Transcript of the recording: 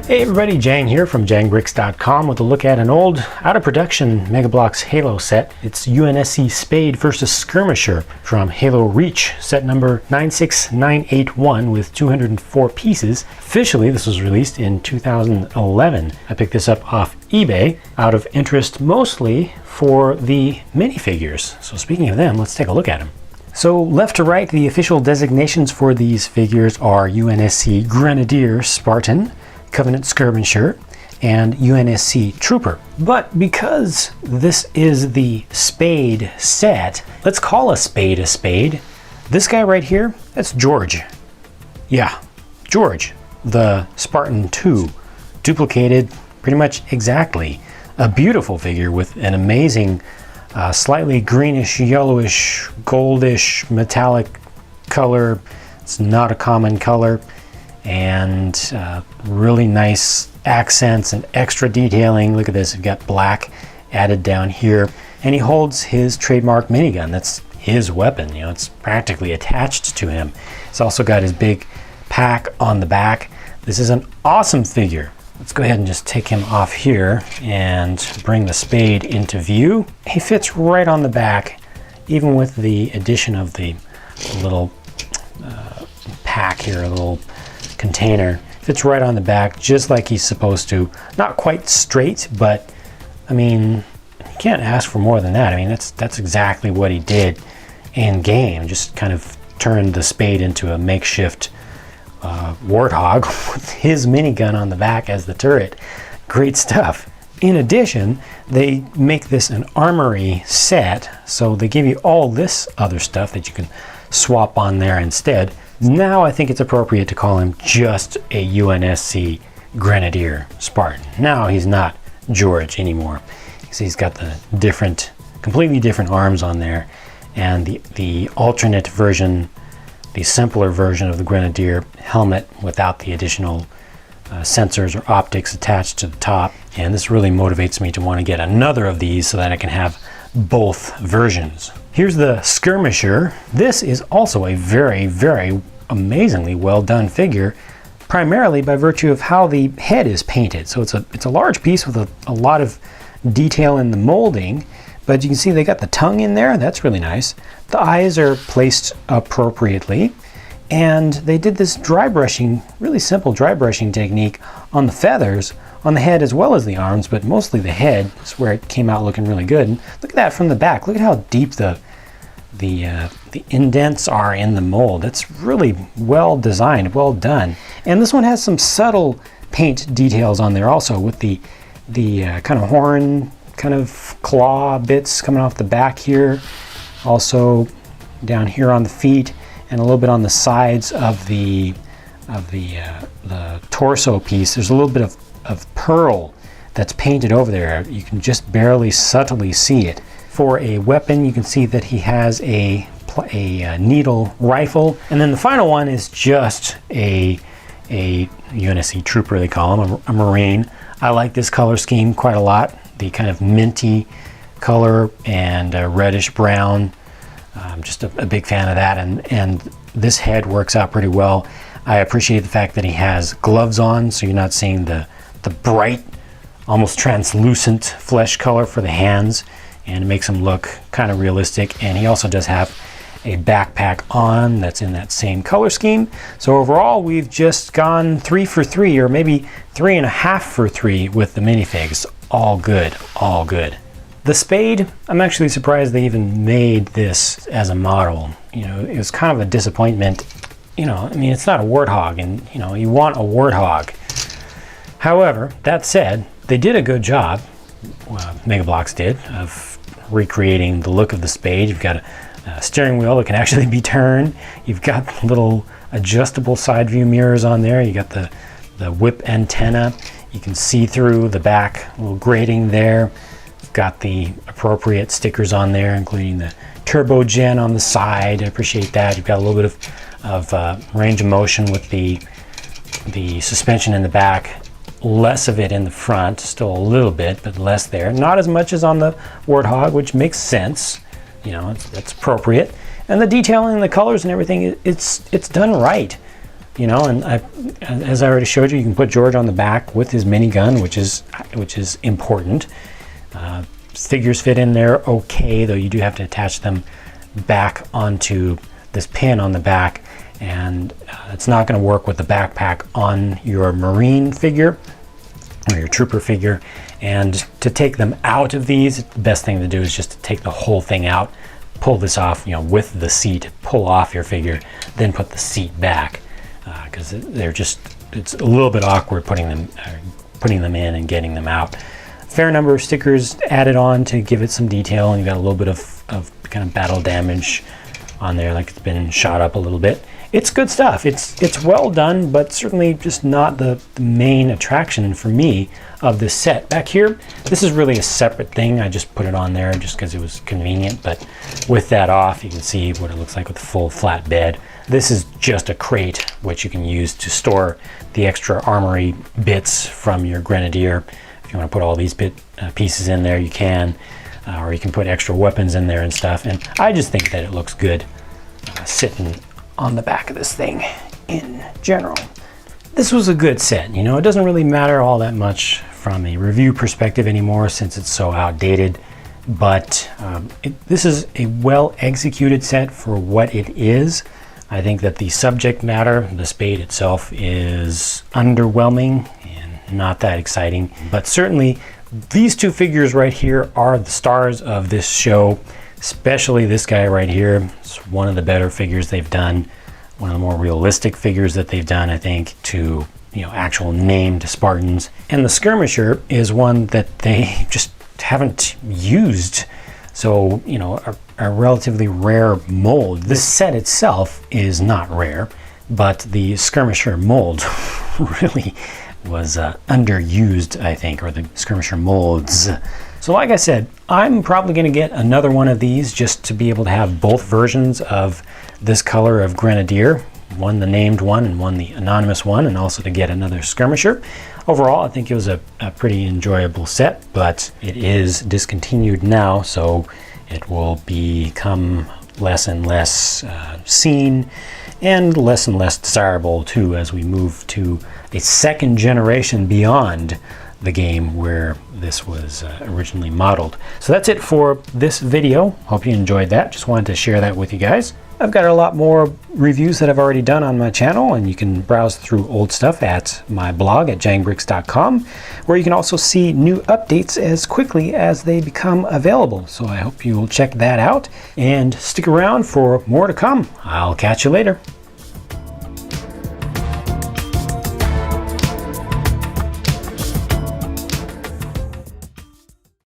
Hey everybody, Jang here from jangbricks.com with a look at an old, out-of-production Mega Bloks Halo set. It's UNSC Spade versus Skirmisher from Halo Reach, set number 96981 with 204 pieces. Officially, this was released in 2011. I picked this up off eBay out of interest mostly for the minifigures. So speaking of them, let's take a look at them. So left to right, the official designations for these figures are UNSC Grenadier Spartan, Covenant Skirmisher, and UNSC Trooper. But because this is the Spade set, let's call a spade a spade. This guy right here, that's George. Yeah, George, the Spartan 2, duplicated pretty much exactly. A beautiful figure with an amazing slightly greenish, yellowish, goldish, metallic color. It's not a common color. And really nice accents and extra detailing. Look at this, we've got black added down here. And he holds his trademark minigun. That's his weapon, you know, it's practically attached to him. He's also got his big pack on the back. This is an awesome figure. Let's go ahead and just take him off here and bring the Spade into view. He fits right on the back, even with the addition of the little pack here, a little container. Fits right on the back just like he's supposed to. Not quite straight, but I mean, you can't ask for more than that. I mean, that's exactly what he did in game. Just kind of turned the Spade into a makeshift warthog with his minigun on the back as the turret. Great stuff. In addition, they make this an armory set, so they give you all this other stuff that you can swap on there instead. Now I think it's appropriate to call him just a UNSC Grenadier Spartan. Now he's not George anymore. You see he's got the different, completely different arms on there, and the alternate version, the simpler version of the Grenadier helmet without the additional sensors or optics attached to the top. And this really motivates me to want to get another of these so that I can have both versions. Here's the Skirmisher. This is also a very, very amazingly well done figure, primarily by virtue of how the head is painted. So it's a large piece with a lot of detail in the molding, but you can see they got the tongue in there. That's really nice. The eyes are placed appropriately, and they did this dry brushing, really simple dry brushing technique on the feathers, on the head as well as the arms, but mostly the head is where it came out looking really good. And look at that from the back. Look at how deep the indents are in the mold. It's really well designed, well done. And this one has some subtle paint details on there also, with the kind of horn, kind of claw bits coming off the back here. Also down here on the feet, and a little bit on the sides of the torso piece. There's a little bit of pearl that's painted over there. You can just barely subtly see it. For a weapon, you can see that he has a needle rifle, and then the final one is just a UNSC Trooper, they call him, a Marine. I like this color scheme quite a lot. The kind of minty color and reddish brown. I'm just a big fan of that, and this head works out pretty well. I appreciate the fact that he has gloves on, so you're not seeing the bright, almost translucent flesh color for the hands, and it makes him look kind of realistic. And he also does have a backpack on that's in that same color scheme. So overall, we've just gone 3 for 3, or maybe 3.5 for 3 with the minifigs. All good, all good. The Spade, I'm actually surprised they even made this as a model. You know, it was kind of a disappointment. You know, I mean, it's not a warthog, and you know, you want a warthog. However, that said, they did a good job, Mega Bloks did, of recreating the look of the Spade. You've got a steering wheel that can actually be turned. You've got little adjustable side view mirrors on there. You got the whip antenna. You can see through the back, little grating there. You've got the appropriate stickers on there, including the turbo gen on the side. I appreciate that. You've got a little bit of range of motion with the suspension in the back. Less of it in the front, still a little bit, but less there. Not as much as on the Warthog, which makes sense. You know, that's appropriate. And the detailing, the colors and everything, it's done right. you know, and as I already showed you, you can put George on the back with his minigun, which is important. Figures fit in there okay, though you do have to attach them back onto this pin on the back, and it's not going to work with the backpack on your Marine figure or your Trooper figure. And to take them out of these, the best thing to do is just to take the whole thing out, pull this off, you know, with the seat, pull off your figure, then put the seat back, because it's a little bit awkward putting them in and getting them out. Fair number of stickers added on to give it some detail, and you got a little bit of kind of battle damage on there, like it's been shot up a little bit. It's good stuff. It's well done, but certainly just not the main attraction for me of this set. Back here, this is really a separate thing. I just put it on there just because it was convenient, but with that off, you can see what it looks like with a full flat bed. This is just a crate, which you can use to store the extra armory bits from your Grenadier. If you want to put all these pieces in there, you can, or you can put extra weapons in there and stuff. And I just think that it looks good sitting on the back of this thing in general. This was a good set. You know, it doesn't really matter all that much from a review perspective anymore since it's so outdated, but this is a well executed set for what it is. I think that the subject matter, the Spade itself, is underwhelming and not that exciting, but certainly these two figures right here are the stars of this show, especially this guy right here. It's one of the better figures they've done, one of the more realistic figures that they've done, I think, to, you know, actual named Spartans. And the Skirmisher is one that they just haven't used. So, you know, a relatively rare mold. The set itself is not rare, but the Skirmisher mold really was underused, I think, or the Skirmisher molds. So like I said, I'm probably going to get another one of these just to be able to have both versions of this color of Grenadier, one the named one and one the anonymous one, and also to get another Skirmisher. Overall, I think it was a pretty enjoyable set, but it is discontinued now, so it will become less and less seen and less desirable too as we move to a second generation beyond the game where this was originally modeled. So that's it for this video. Hope you enjoyed that. Just wanted to share that with you guys. I've got a lot more reviews that I've already done on my channel, and you can browse through old stuff at my blog at jangbricks.com, where you can also see new updates as quickly as they become available. So I hope you will check that out and stick around for more to come. I'll catch you later.